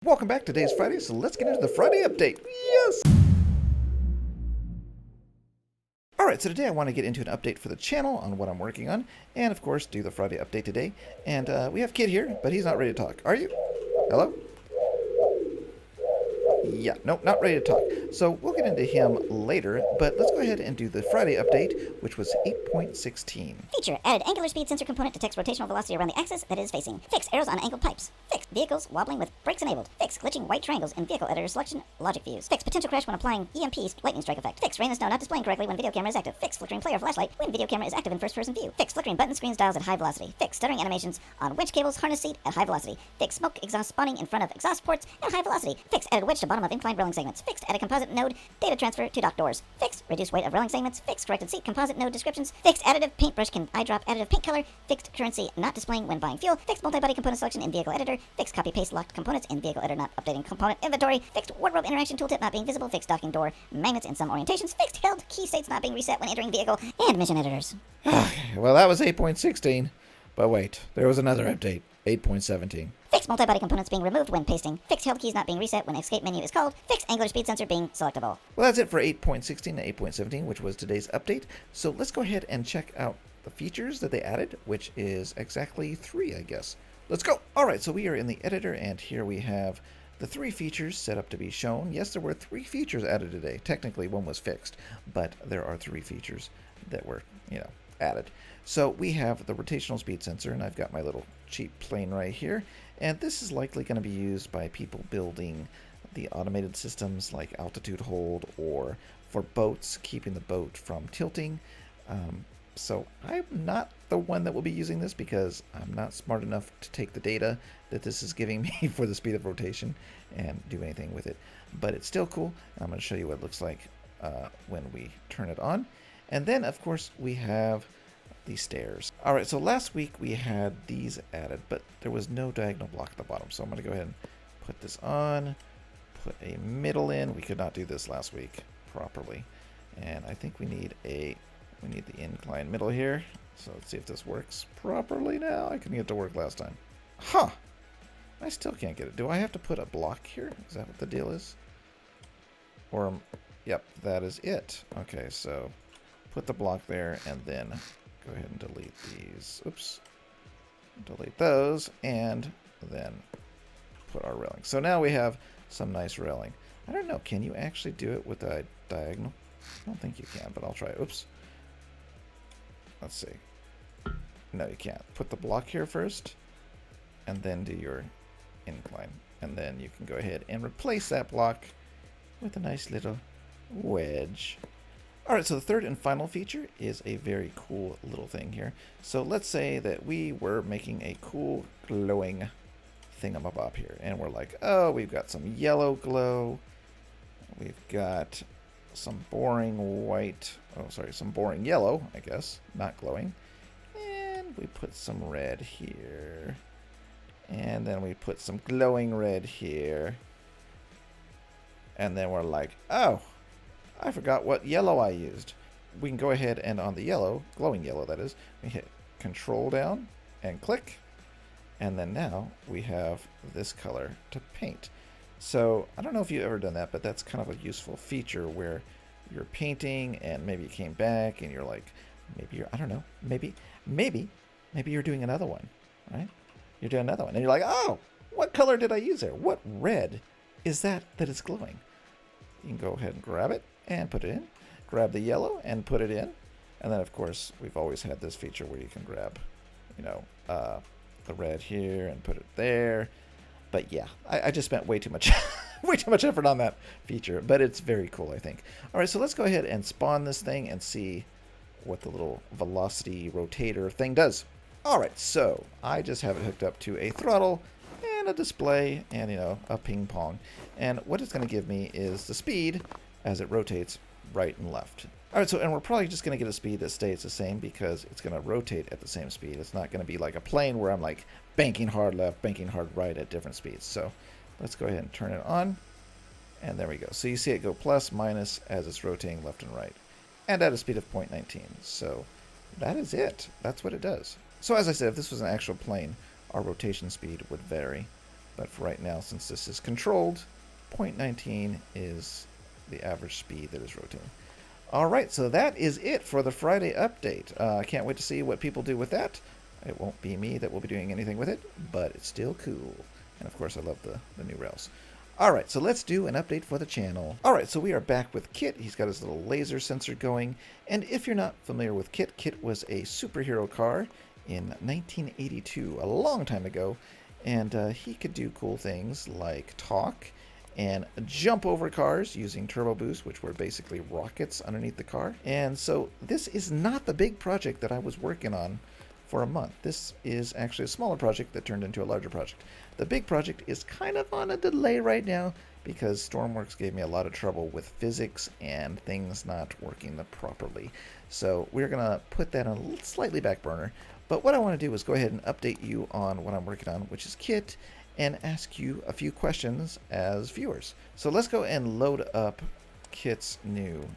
Welcome back. Today's Friday, so let's get into the Friday update. Yes! Alright, so today I want to get into an update for the channel on what I'm working on, and of course do the Friday update today. And we have KITT here, but he's not ready to talk. Are you? Hello? Yeah, nope, not ready to talk. So we'll get into him later, but let's go ahead and do the Friday update, which was 8.16. Feature, added angular speed sensor component detects rotational velocity around the axis that it is facing. Fix, arrows on angled pipes. Fix, vehicles wobbling with brakes enabled. Fix, glitching white triangles in vehicle editor selection logic views. Fix, potential crash when applying EMP lightning strike effect. Fix, rain and snow not displaying correctly when video camera is active. Fix, flickering player flashlight when video camera is active in first person view. Fix, flickering button screens dials at high velocity. Fix, stuttering animations on winch cables harness seat at high velocity. Fix, smoke exhaust spawning in front of exhaust ports at high velocity. Fix, added wedge to bottom of inclined railing segments. Fixed, added composite node data transfer to dock doors. Fixed, reduced weight of railing segments. Fixed, corrected seat composite node descriptions. Fixed, additive paintbrush can eyedrop additive paint color. Fixed, currency not displaying when buying fuel. Fixed, multi-body component selection in vehicle editor. Fixed, copy paste locked components in vehicle editor not updating component inventory. Fixed, wardrobe interaction tooltip not being visible. Fixed, docking door magnets in some orientations. Fixed, held key states not being reset when entering vehicle. And mission editors. Well, that was 8.16, but wait, there was another update, 8.17. Fix, multi-body components being removed when pasting. Fix, held keys not being reset when escape menu is called. Fix, angular speed sensor being selectable. Well, that's it for 8.16 and 8.17, which was today's update. So let's go ahead and check out the features that they added, which is exactly 3, I guess. Let's go. All right, so we are in the editor, and here we have the 3 features set up to be shown. Yes, there were 3 features added today. Technically, one was fixed, but there are 3 features that were, added. So we have the rotational speed sensor, and I've got my little cheap plane right here. And this is likely going to be used by people building the automated systems like altitude hold, or for boats, keeping the boat from tilting. So I'm not the one that will be using this because I'm not smart enough to take the data that this is giving me for the speed of rotation and do anything with it. But it's still cool. I'm going to show you what it looks like when we turn it on. And then, of course, we have the stairs. All right, so last week we had these added, but there was no diagonal block at the bottom. So I'm going to go ahead and put this on, put a middle in. We could not do this last week properly. And I think we need the incline middle here. So let's see if this works properly now. I couldn't get it to work last time. Huh. I still can't get it. Do I have to put a block here? Is that what the deal is? Or, yep, that is it. Okay, so put the block there and then go ahead and delete these. Oops. Delete those and then put our railing. So now we have some nice railing. I don't know. Can you actually do it with a diagonal? I don't think you can, but I'll try it. Oops. Let's see. No, you can't. Put the block here first and then do your incline. And then you can go ahead and replace that block with a nice little wedge. Alright, so the third and final feature is a very cool little thing here. So let's say that we were making a cool glowing thingamabob here. And we're like, oh, we've got some yellow glow. We've got some boring white. Oh, sorry, some boring yellow, I guess. Not glowing. And we put some red here. And then we put some glowing red here. And then we're like, oh, I forgot what yellow I used. We can go ahead and on the yellow, glowing yellow that is, we hit Control down and click. And then now we have this color to paint. So I don't know if you've ever done that, but that's kind of a useful feature where you're painting and maybe you came back and you're like, maybe you're, I don't know, maybe you're doing another one, right? You're doing another one and you're like, oh, what color did I use there? What red is that is glowing? You can go ahead and grab it and put it in. Grab the yellow and put it in. And then, of course, we've always had this feature where you can grab, the red here and put it there. But yeah, I just spent way too much effort on that feature. But it's very cool, I think. All right, so let's go ahead and spawn this thing and see what the little velocity rotator thing does. All right, so I just have it hooked up to a throttle and a display and, a ping pong. And what it's going to give me is the speed as it rotates right and left. All right, and we're probably just going to get a speed that stays the same because it's going to rotate at the same speed. It's not going to be like a plane where I'm like banking hard left, banking hard right at different speeds. So let's go ahead and turn it on. And there we go. So you see it go plus, minus as it's rotating left and right. And at a speed of 0.19. So that is it. That's what it does. So as I said, if this was an actual plane, our rotation speed would vary. But for right now, since this is controlled, 0.19 is the average speed that is rotating. All right, so that is it for the Friday update. I can't wait to see what people do with that. It won't be me that will be doing anything with it, but it's still cool. And of course, I love the new rails. All right, so let's do an update for the channel. All right, so we are back with KITT. He's got his little laser sensor going. And if you're not familiar with KITT, KITT was a superhero car in 1982, a long time ago. And he could do cool things like talk and jump over cars using turbo boost, which were basically rockets underneath the car. And so this is not the big project that I was working on for a month. This is actually a smaller project that turned into a larger project. The big project is kind of on a delay right now because Stormworks gave me a lot of trouble with physics and things not working properly. So we're going to put that on a slightly back burner. But what I want to do is go ahead and update you on what I'm working on, which is KITT, and ask you a few questions as viewers. So let's go and load up KITT's new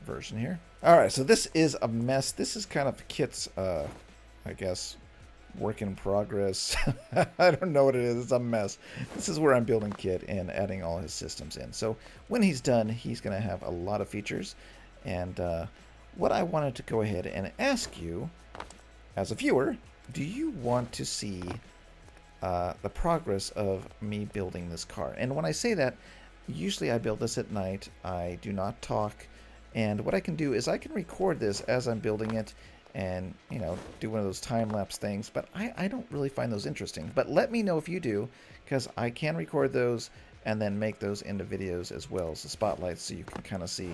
version here. All right, so this is a mess. This is kind of KITT's, I guess, work in progress. I don't know what it is. It's a mess. This is where I'm building KITT and adding all his systems in. So when he's done, he's going to have a lot of features. And what I wanted to go ahead and ask you, as a viewer, do you want to see the progress of me building this car? And when I say that, usually I build this at night. I do not talk. And what I can do is I can record this as I'm building it and, you know, do one of those time-lapse things. But I don't really find those interesting. But let me know if you do, because I can record those and then make those into videos as well as the spotlights, so you can kind of see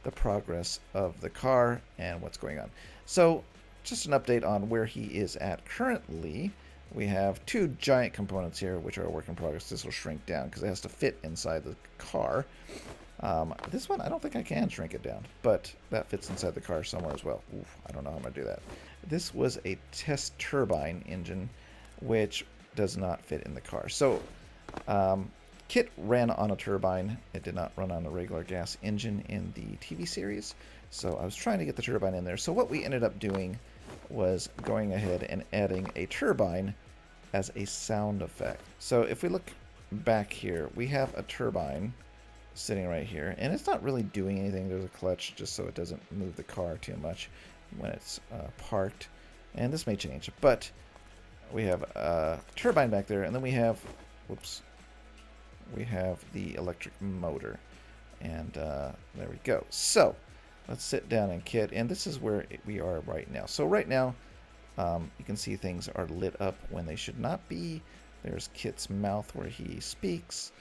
the progress of the car and what's going on. So just an update on where he is at currently. We have two giant components here, which are a work in progress. This will shrink down because it has to fit inside the car. This one, I don't think I can shrink it down, but that fits inside the car somewhere as well. Oof, I don't know how I'm going to do that. This was a test turbine engine, which does not fit in the car. So KITT ran on a turbine. It did not run on a regular gas engine in the TV series. So I was trying to get the turbine in there. So what we ended up doing was going ahead and adding a turbine as a sound effect. So if we look back here, we have a turbine sitting right here, and it's not really doing anything. There's a clutch just so it doesn't move the car too much when it's parked, and this may change, but we have a turbine back there, and then we have, whoops, we have the electric motor, and there we go. So let's sit down in KITT, and this is where we are right now. So right now, you can see things are lit up when they should not be. There's KITT's mouth where he speaks,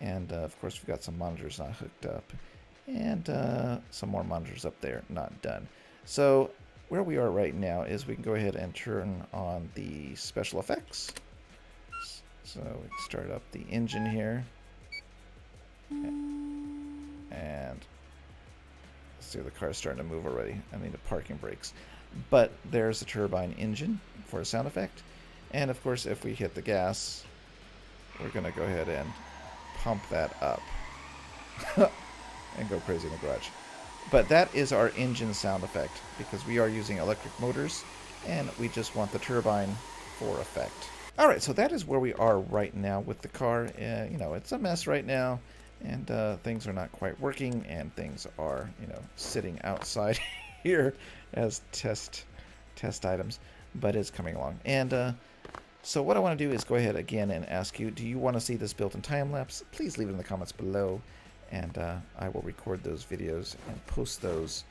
and of course we've got some monitors not hooked up, and some more monitors up there not done. So where we are right now is we can go ahead and turn on the special effects. So we start up the engine here, and see, the car's starting to move already. I need the parking brakes. But there's the turbine engine for a sound effect. And of course, if we hit the gas, we're going to go ahead and pump that up and go crazy in the garage. But that is our engine sound effect, because we are using electric motors and we just want the turbine for effect. All right, so that is where we are right now with the car. You know, it's a mess right now, and things are not quite working, and things are, you know, sitting outside here as test items, but it's coming along. And so what I want to do is go ahead again and ask you, do you want to see this built in time-lapse? Please leave it in the comments below, and I will record those videos and post those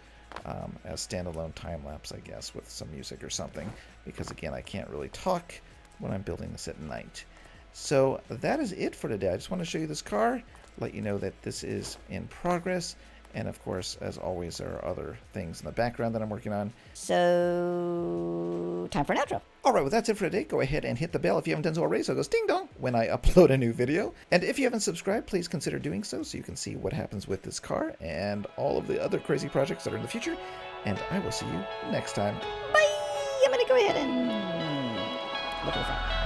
as standalone time-lapse, I guess, with some music or something, because again, I can't really talk when I'm building this at night. So that is it for today. I just want to show you this car, let you know that this is in progress, and of course, as always, there are other things in the background that I'm working on. So, time for an outro. All right, well, that's it for today. Go ahead and hit the bell if you haven't done so already, so it goes ding dong when I upload a new video. And if you haven't subscribed, please consider doing so you can see what happens with this car and all of the other crazy projects that are in the future. And I will see you next time. Bye! I'm going to go ahead and look at the front.